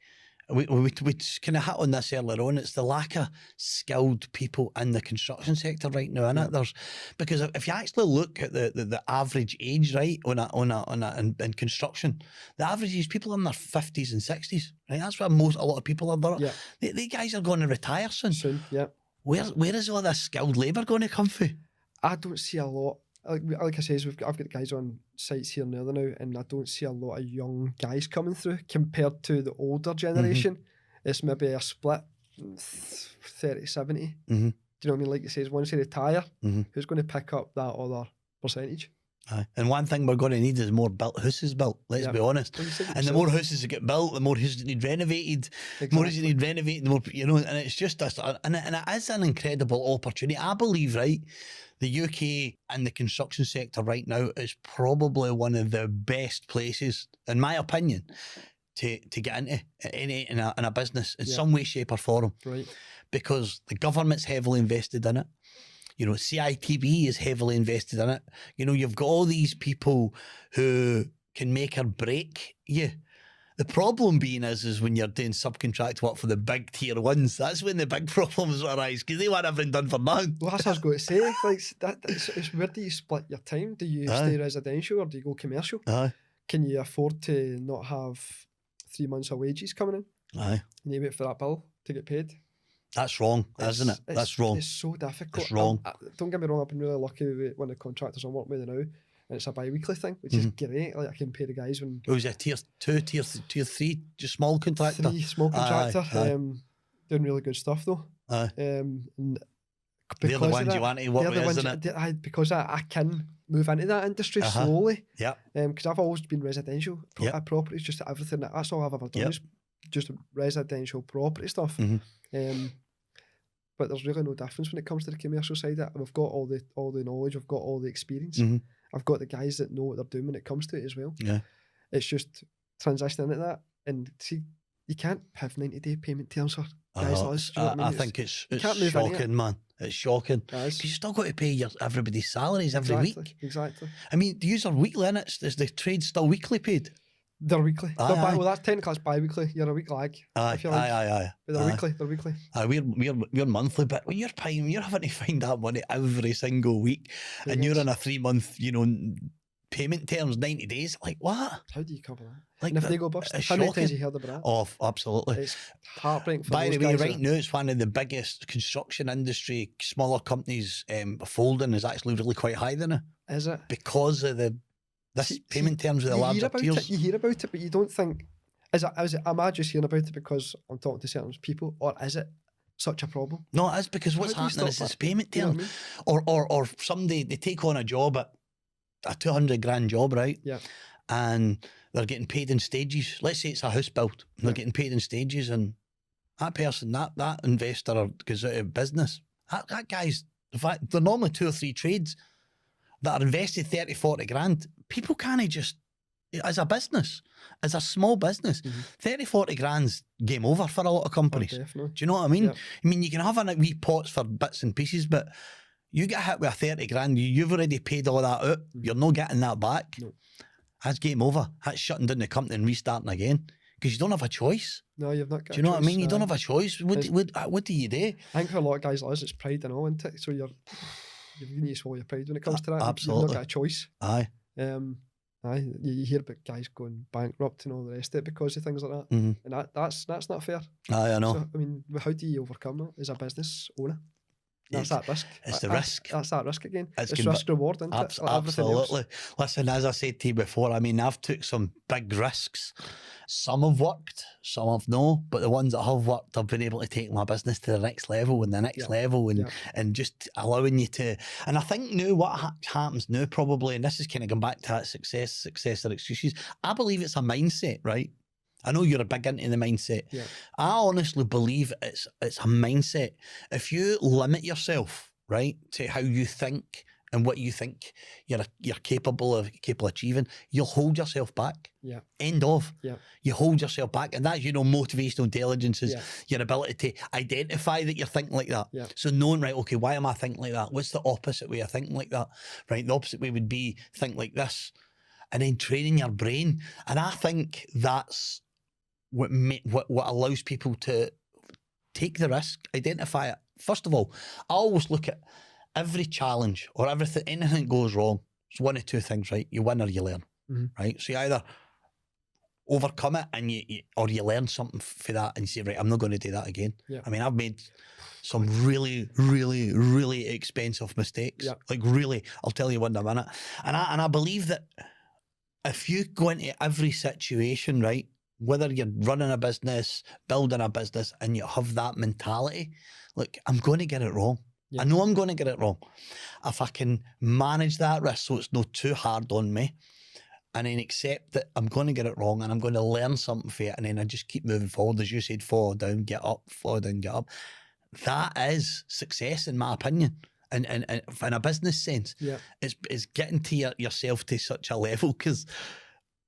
we kind of hit on this earlier on, it's the lack of skilled people in the construction sector right now, isn't it? Because if you actually look at the average age, right, in construction, the average age, people in their 50s and 60s, right? That's where a lot of people are there. Yeah. The guys are going to retire soon. Yeah. Where is all this skilled labour going to come from? I don't see a lot. Like I says, I've got guys on sites here and there now, and I don't see a lot of young guys coming through compared to the older generation. It's maybe a split 30-70. Do you know what I mean? Like it says, once they retire, who's going to pick up that other percentage? And one thing we're going to need is more houses built, let's be honest. And the more houses that get built, the more houses need renovated. The more houses need renovated, the more, you know, and it's just this, and it is an incredible opportunity. I believe, right, the UK and the construction sector right now is probably one of the best places, in my opinion, to get into in a business in some way, shape or form. Right. Because the government's heavily invested in it. You know, CITB is heavily invested in it. You know, you've got all these people who can make or break you. The problem being is when you're doing subcontract work for the big tier ones, that's when the big problems arise, because they want everything done for nothing. Well, that's what I was going to say. Like, it's where do you split your time? Do you stay residential or do you go commercial? Can you afford to not have 3 months of wages coming in? And you wait for that bill to get paid? That's wrong, isn't it? That's wrong. It's so difficult. It's wrong. Don't get me wrong, I've been really lucky with one of the contractors I'm working with now, and it's a bi-weekly thing, which is great. Like, I can pay the guys when... Oh, is it tier 2, tier 3, just small contractor? 3, small contractor. Doing really good stuff though. And they're the ones you want to work with, isn't it? Because I can move into that industry slowly. Yeah. Because I've always been residential. Properties, just everything. That's all I've ever done is just residential property stuff. But there's really no difference when it comes to the commercial side of it. We've got all the knowledge, we've got all the experience. I've got the guys that know what they're doing when it comes to it as well. Yeah. It's just transitioning into that. And see, you can't have 90-day payment terms for guys like us. I think it's shocking, man. It's shocking. Because you still got to pay everybody's salaries every week. Exactly. I mean, the use are weekly, innit? Is the trade still weekly paid? They're weekly. Well, that's technically it's bi-weekly. You're a week lag. If you like. But they're weekly. They're weekly. We're monthly, but when you're paying, you're having to find that money every single week, and you're on a 3-month, payment terms, 90 days. Like, what? How do you cover that? Like, and if they go bust, how many times you heard about that? Oh, absolutely. It's heartbreaking for By those the way, guys right now, it's one of the biggest construction industry, smaller companies folding is actually really quite high there now. Is it? Because of this payment terms with the larger tiers. You hear about it, but you don't think, am I just hearing about it because I'm talking to certain people, or is it such a problem? No, it is, because what's happening is it's payment terms. You know what I mean? Or somebody, they take on a job at a 200 grand job, right? Yeah. And they're getting paid in stages. Let's say it's a house build. They're getting paid in stages, and that person, that investor goes out of business. That guy's, in fact, there are normally 2 or 3 trades that are invested 30, 40 grand. People can't just, as a business, as a small business, 30, 40 grand's game over for a lot of companies. Oh, definitely. Do you know what I mean? Yep. I mean, you can have a wee pots for bits and pieces, but you get hit with a 30 grand, you've already paid all that out. You're not getting that back. No. That's game over. That's shutting down the company and restarting again. Because you don't have a choice. No, you've not got Do you know what I mean? You don't aye. have a choice. What do you do? I think for a lot of guys like us, it's pride and all, isn't it? So you need to swallow your pride when it comes to that. Absolutely. You've not got a choice. Aye. Aye, you hear about guys going bankrupt and all the rest of it because of things like that, and that's not fair. Aye, I know. So, I mean, how do you overcome that as a business owner? That's that risk. It's the risk. That's that risk again. It's gonna risk reward, isn't it? Like everything else. Absolutely. Listen, as I said to you before, I mean, I've took some big risks. Some have worked, some have no, but the ones that have worked, I've been able to take my business to the next level and the next level and just allowing you to, and I think now what happens now probably, and this is kind of going back to that success or excuses, I believe it's a mindset, right? I know you're a big into the mindset. Yeah. I honestly believe it's a mindset. If you limit yourself, right, to how you think and what you think you're capable of achieving, you'll hold yourself back. Yeah. End of. Yeah. You hold yourself back, and that's motivational intelligence is your ability to identify that you're thinking like that. Yeah. So knowing, right, okay, why am I thinking like that? What's the opposite way of thinking like that? Right, the opposite way would be think like this, and then training your brain. And I think that's what allows people to take the risk, identify it. First of all, I always look at every challenge or anything goes wrong. It's one of 2 things, right? You win or you learn, right? So you either overcome it and you learn something for that and you say, right, I'm not going to do that again. Yeah. I mean, I've made some really, really, really expensive mistakes. Yeah. Like really, I'll tell you one in a minute. And I believe that if you go into every situation, right, whether you're running a business, building a business, and you have that mentality, look, I'm going to get it wrong. Yeah. I know I'm going to get it wrong. If I can manage that risk so it's not too hard on me, and then accept that I'm going to get it wrong and I'm going to learn something for it, and then I just keep moving forward, as you said, fall down, get up, fall down, get up. That is success, in my opinion. And in a business sense, it's getting to yourself to such a level, because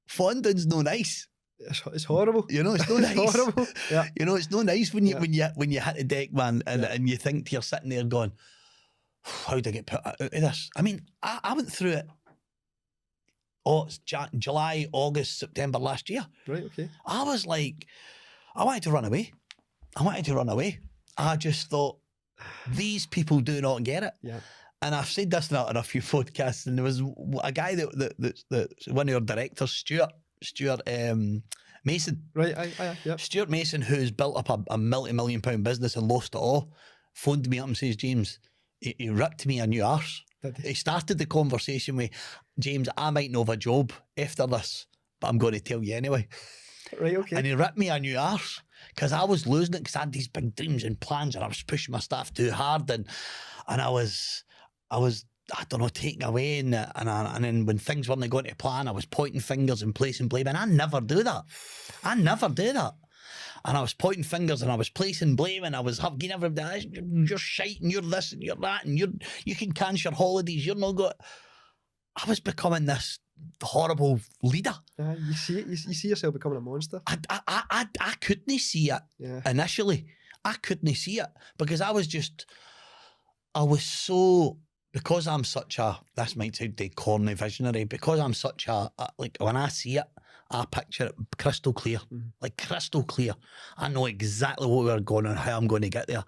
falling down's no nice. It's horrible. You know, it's no nice. It's horrible. Yeah. You know, it's no nice when you hit the deck, man, and you think you're sitting there going, how did I get put out of this? I mean, I went through it. Oh, it's July, August, September last year. Right, okay. I was like, I wanted to run away. I just thought, these people do not get it. Yeah. And I've said this in a few podcasts, and there was a guy that one of your directors, Stuart Mason. Right, yeah. Stuart Mason, who's built up a multi-million pound business and lost it all, phoned me up and says, James, he ripped me a new arse. He started the conversation with, James, I might not have a job after this, but I'm going to tell you anyway. Right, okay. And he ripped me a new arse because I was losing it, because I had these big dreams and plans, and I was pushing my staff too hard, and I was I don't know, taken away, and then when things weren't going to plan, I was pointing fingers and placing blame, and I never do that. And I was pointing fingers and I was placing blame, and I was giving everybody, you're shite and you're this and you're that, and you can cancel your holidays, you're not got. I was becoming this horrible leader. You see it. You see yourself becoming a monster. I couldn't see it initially. I couldn't see it because I was so, because I'm such a, this might sound the corny visionary, because I'm such a, like when I see it, I picture it crystal clear, like crystal clear. I know exactly what we're going and how I'm going to get there.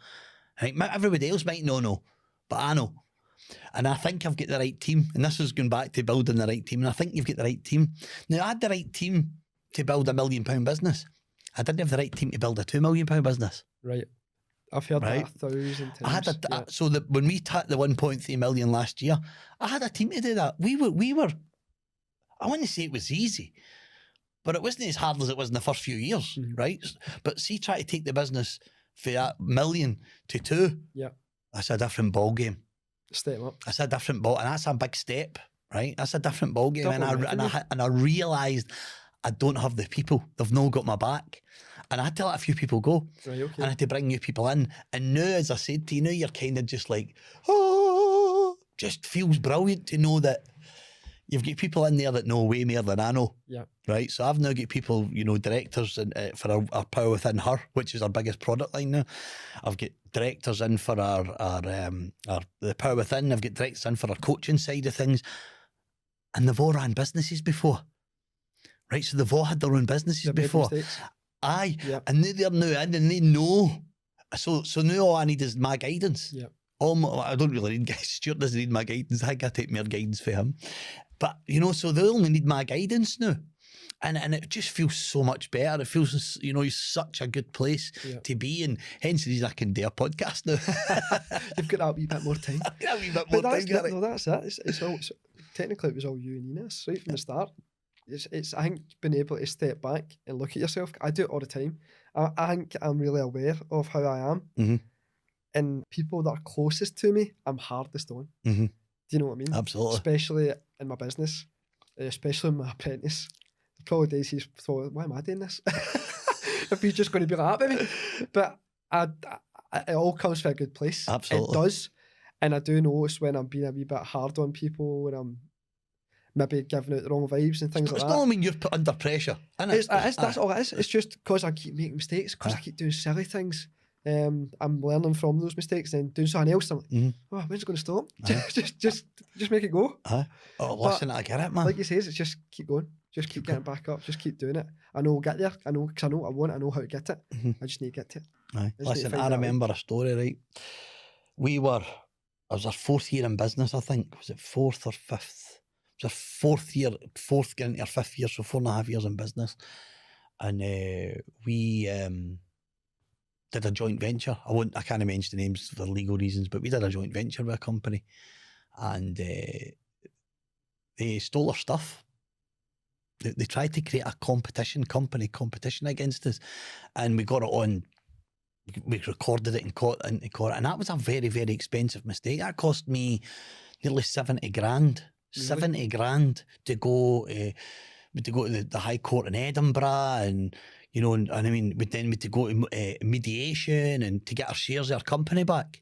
Right? Everybody else might not know, but I know. And I think I've got the right team. And this is going back to building the right team. And I think you've got the right team. Now, I had the right team to build £1 million business. I didn't have the right team to build a £2 million business. Right. I've heard that 1,000 times. So that when we hit the 1.3 million last year, I had a team to do that. We were, I wouldn't say it was easy, but it wasn't as hard as it was in the first few years, right? But see, try to take the business for that 1 million to 2. Yeah. That's a different ball game. Step up. That's a different ball, and that's a big step, right? That's a different ball game. And I realised I don't have the people. They've not got my back. And I had to let a few people go. Right, okay. And I had to bring new people in. And now, as I said to you, now you're kind of just like, oh, just feels brilliant to know that you've got people in there that know way more than I know. Yeah. Right. So I've now got people, you know, directors for our Power Within Her, which is our biggest product line now. I've got directors in for our the Power Within. I've got directors in for our coaching side of things. And they've all ran businesses before. Right. So they've all had their own businesses before. Aye. Yep. And they're now in and they know. So now all I need is my guidance. Yeah. I don't really need guidance. Stuart doesn't need my guidance. I think I take more guidance for him. But, you know, so they only need my guidance now. And it just feels so much better. It feels, you know, it's such a good place to be. And hence the reason I can do a podcast now. You've got that wee bit more time. I've got a wee bit more time. No, that's it. It's all, technically, it was all you and Enos, right from the start. It's I think being able to step back and look at yourself. I do it all the time. I think I'm really aware of how I am. Mm-hmm. And people that are closest to me, I'm hardest on. Mm-hmm. Do you know what I mean? Absolutely. Especially in my business, especially in my apprentice. The probably days he's thought, why am I doing this? If he's just going to be like that with me. But it all comes from a good place. Absolutely. It does. And I do notice when I'm being a wee bit hard on people, when I'm maybe giving out the wrong vibes and things like that. It's not, I mean, you're put under pressure. That's all it is. It's just because I keep making mistakes, because I keep doing silly things. I'm learning from those mistakes and doing something else. I'm like, oh, when's it going to stop? Just make it go. Oh, listen, I get it, man. Like you say, it's just keep going. Just keep getting back up. Just keep doing it. I know we'll get there. I know, because I know what I want. I know how to get it. I just need to get to it. Listen, I remember a story, right? It was our 4th year in business, I think. Was it 4th or 5th? It was our 4th year, getting into our 5th year, so 4.5 years in business. And we did a joint venture. I can't mention the names for legal reasons, but we did a joint venture with a company. And they stole our stuff. They tried to create a competition against us. And we got it on. We recorded it and caught it, and that was a very, very expensive mistake. That cost me nearly 70 grand. Really? 70 grand to go to the High Court in Edinburgh, and you know, and I mean, we had to go to mediation and to get our shares of our company back.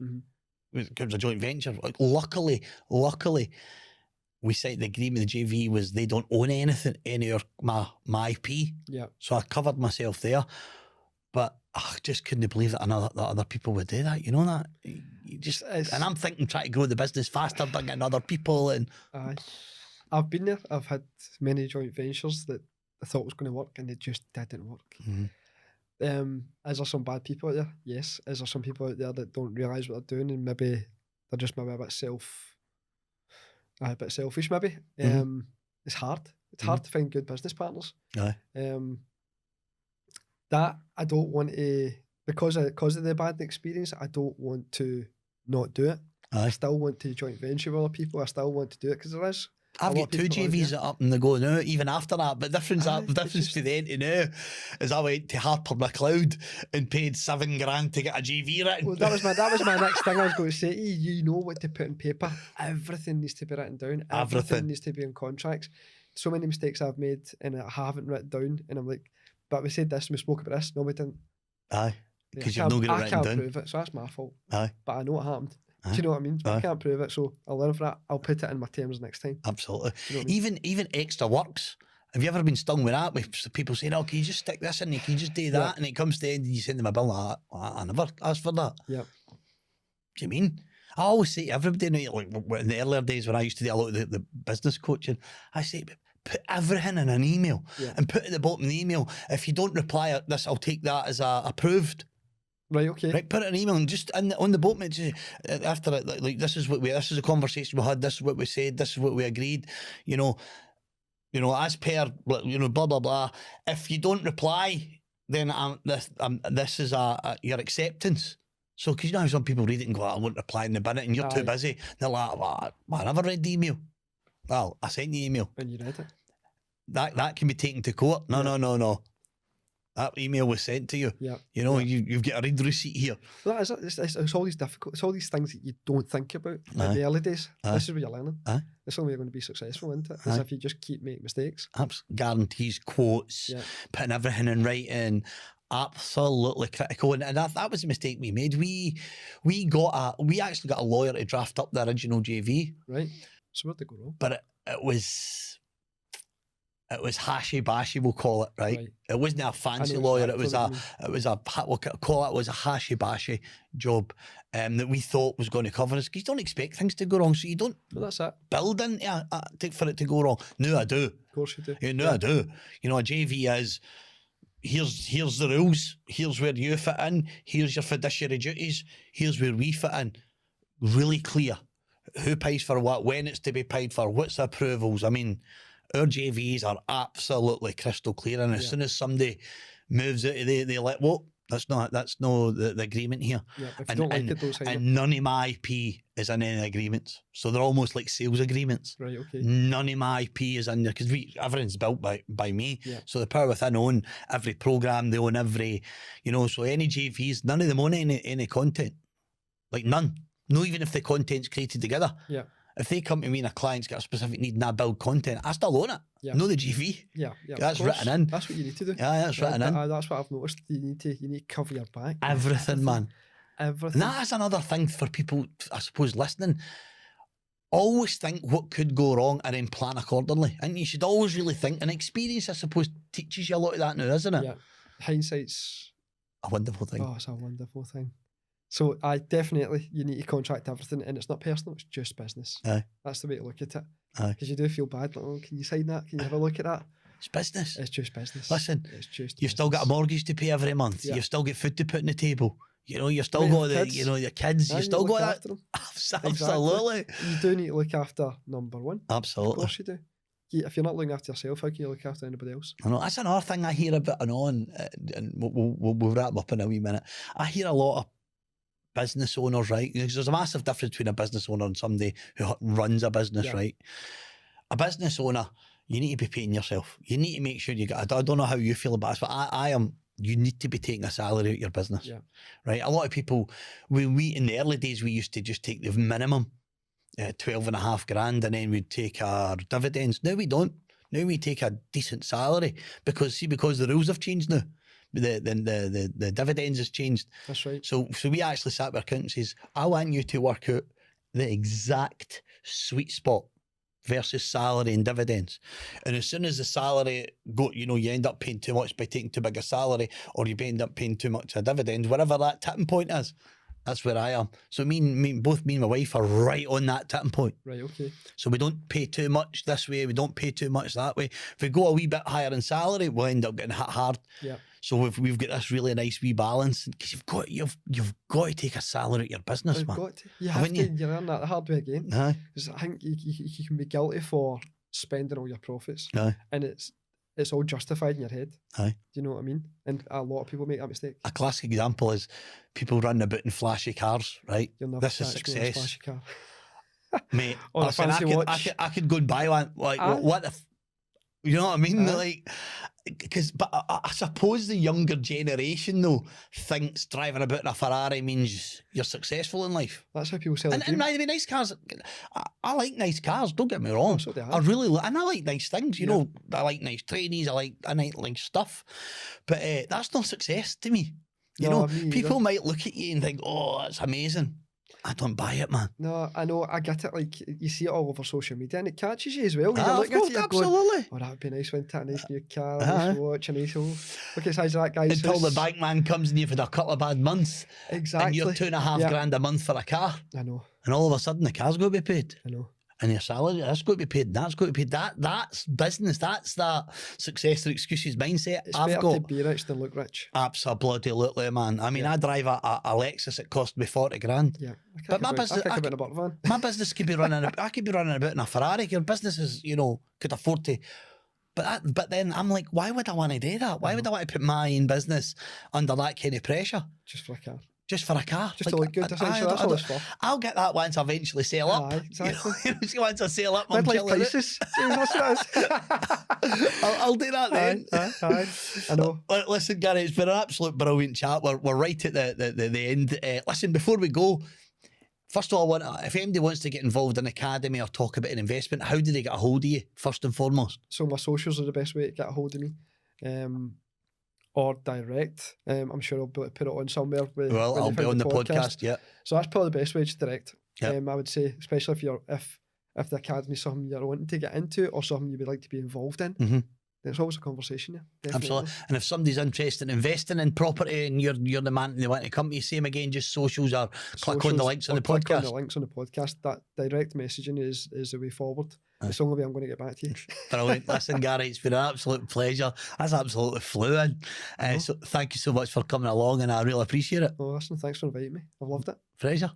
It was a joint venture. Luckily, we signed the agreement. The JV was they don't own any of my IP. Yeah. So I covered myself there, but I just couldn't believe that other people would do that. You know that? And I'm thinking, trying to grow the business faster, bring in other people. And I've been there. I've had many joint ventures that I thought was going to work and they just didn't work. Is there some bad people out there? Yes. Is there some people out there that don't realise what they're doing and maybe they're just maybe a bit selfish maybe? It's hard. It's hard to find good business partners. That I don't want to, because of the bad experience, I don't want to not do it. I still want to joint venture with other people. I still want to do it because there is. I've got 2 JVs up and they go now, even after that. But the difference for the end to now is I went to Harper McLeod and paid 7 grand to get a JV written. Well, that was my next thing I was going to say to you. You know what to put in paper. Everything needs to be written down. Everything needs to be in contracts. So many mistakes I've made and I haven't written down, and I'm like, but we said this and we spoke about this. No, we didn't. Because you've not got it written down. I can't prove it, so that's my fault. But I know what happened. Do you know what I mean? I can't prove it, so I'll learn from that. I'll put it in my terms next time. Absolutely. You know what I mean? Even extra works. Have you ever been stung with that? With people saying, "Oh, can you just stick this in? Can you just do that?" And it comes to the end, and you send them a bill. I never asked for that. Yeah. Do you mean? I always say to everybody, like in the earlier days when I used to do a lot of the business coaching, I say, put everything in an email and put at the bottom of the email, if you don't reply this, I'll take that as approved. Right, okay. Right, put it in an email and just on the bottom, after it, like this is a conversation we had, this is what we said, this is what we agreed, you know, as per, you know, blah, blah, blah. If you don't reply, then this is your acceptance. So, because you know how some people read it and go, I won't reply in a minute, and you're too busy. They're like, well, I never read the email. Well, I sent the email. And you read it. That can be taken to court. No. That email was sent to you. Yeah. You know, you've got a read receipt here. Well, it's all these it's all these things that you don't think about in the early days. This is what you're learning. This is the only way you're going to be successful, isn't it? Is if you just keep making mistakes. Guarantees, quotes, putting everything in writing. absolutely critical, and that was a mistake we made. We actually got a lawyer to draft up the original JV, Right. So where'd they go wrong? but it was hashy bashy, we'll call it, right? It wasn't a fancy lawyer. It was a we'll call it was a hashy bashy job that we thought was going to cover us, because you don't expect things to go wrong, so you don't That's it. build into for it to go wrong. No, I do. Of course you do. I do. You know, a JV is, here's the rules, here's where you fit in, here's your fiduciary duties, here's where we fit in. Really clear. Who pays for what, when it's to be paid for, what's the approvals. I mean, our JVs are absolutely crystal clear, and as soon as somebody moves it, they let, well, that's not the agreement here. Yeah, if you don't like it, don't sign it. And none of my IP is in any agreements, so they're almost like sales agreements. Right, okay. None of my IP is in there, because everything's built by me. Yeah. So the power within own every program, they own every, so any JVs, none of them own any content, like none. No, even if the content's created together. Yeah. If they come to me and a client's got a specific need and I build content, I still own it. Yeah. No, the GV. Yeah. That's written in. That's what you need to do. Yeah, that's written in. That's what I've noticed. You need to cover your back. Everything, man. Everything. And that is another thing for people, I suppose, listening. Always think what could go wrong and then plan accordingly. And you should always really think. And experience, I suppose, teaches you a lot of that now, isn't it? Yeah. Hindsight's a wonderful thing. Oh, it's a wonderful thing. So you need to contract everything, and it's not personal, it's just business. Aye. That's the way to look at it. Aye. Because you do feel bad, like, oh, can you sign that? Can you have a look at that? It's business. It's just business. Listen, it's just you've still got a mortgage to pay every month. Yeah. You've still got food to put on the table. You've still got your kids. You still got that. Absolutely. Exactly. You do need to look after number one. Absolutely. Of course you do. If you're not looking after yourself, how can you look after anybody else? I know, that's another thing I hear a bit on, and we'll wrap up in a wee minute. I hear a lot of business owners, right? Because there's a massive difference between a business owner and somebody who runs a business, right? A business owner, you need to be paying yourself. You need to make sure you get, I don't know how you feel about this, but I am, you need to be taking a salary out your business, right? A lot of people, we in the early days, we used to just take the minimum, 12.5 grand, and then we'd take our dividends. Now we don't. Now we take a decent salary because the rules have changed now. The dividends has changed. That's right. So we actually sat with our accountant and says, I want you to work out the exact sweet spot versus salary and dividends. And as soon as the salary you end up paying too much by taking too big a salary, or you end up paying too much a dividend, whatever that tipping point is, that's where I am. So both me and my wife are right on that tipping point. Right, okay. So we don't pay too much this way, we don't pay too much that way. If we go a wee bit higher in salary, we'll end up getting hit hard. Yeah. So we've got this really nice wee balance, because you've got to take a salary at your business, You've man. got to. You have to. You learn that the hard way again. Aye. Because I think you can be guilty for spending all your profits. Aye. And it's all justified in your head. Aye. Do you know what I mean? And a lot of people make that mistake. A classic example is people running about in flashy cars, right? This is success. Flashy car. Mate, or listen, a fancy watch. I could go and buy one. Like, what the... You know what I mean? Like, but I suppose the younger generation, though, thinks driving about in a Ferrari means you're successful in life. That's how people sell. And by the way, nice cars. I like nice cars. Don't get me wrong. So I really, and I like nice things. You know, I like nice trainees. I like nice stuff. But that's not success to me. You know, people might look at you and think, "Oh, that's amazing." I don't buy it, man. No, I know, I get it. Like, you see it all over social media, and it catches you as well. You're looking at it, absolutely. Going, oh, that would be nice, wouldn't it? A nice new car, a nice watch, a nice old... Look at the size of that guy's Until house. the bank man comes and you've had a couple of bad months. Exactly. And you're $2.5 grand a month for a car. I know. And all of a sudden the car's going to be paid. I know. And your salary, that's going to be paid, that's going to be paid. That's business, that's that success or excuses mindset. It's better to be rich than look rich. Absolutely, man. I mean, I drive a Lexus, it cost me 40 grand. Yeah. But my business, my business could be running, I could be running about in a Ferrari. Your business is, could afford to. But then I'm like, why would I want to do that? Why would I want to put my own business under that kind of pressure? Just for a car. Just for a car. Just to look good, essentially. That's all it's for. I'll get that once I eventually sell up. Aye, exactly. Once I sell up, I'm midlife crisis. I'll do that then. Aye. I know. Listen, Gary, it's been an absolute brilliant chat. We're right at the end. Listen, before we go, first of all, if anybody wants to get involved in Academy or talk about an investment, how do they get a hold of you, first and foremost? So my socials are the best way to get a hold of me. or direct. I'm sure I'll be able to put it on somewhere. Well, I'll be on the podcast. Yeah. So that's probably the best way to direct. Yep. I would say, especially if the academy is something you're wanting to get into or something you would like to be involved in. Mm-hmm. It's always a conversation, yeah. Definitely. Absolutely. And if somebody's interested in investing in property and you're the man and they want to come to you, same again, just socials or click on the links on the podcast. Click on the links on the podcast. That direct messaging is the way forward. It's the only way I'm going to get back to you. Brilliant. Listen, Gary, it's been an absolute pleasure. That's absolutely flew in. So thank you so much for coming along and I really appreciate it. Oh, listen, thanks for inviting me. I've loved it. Pleasure.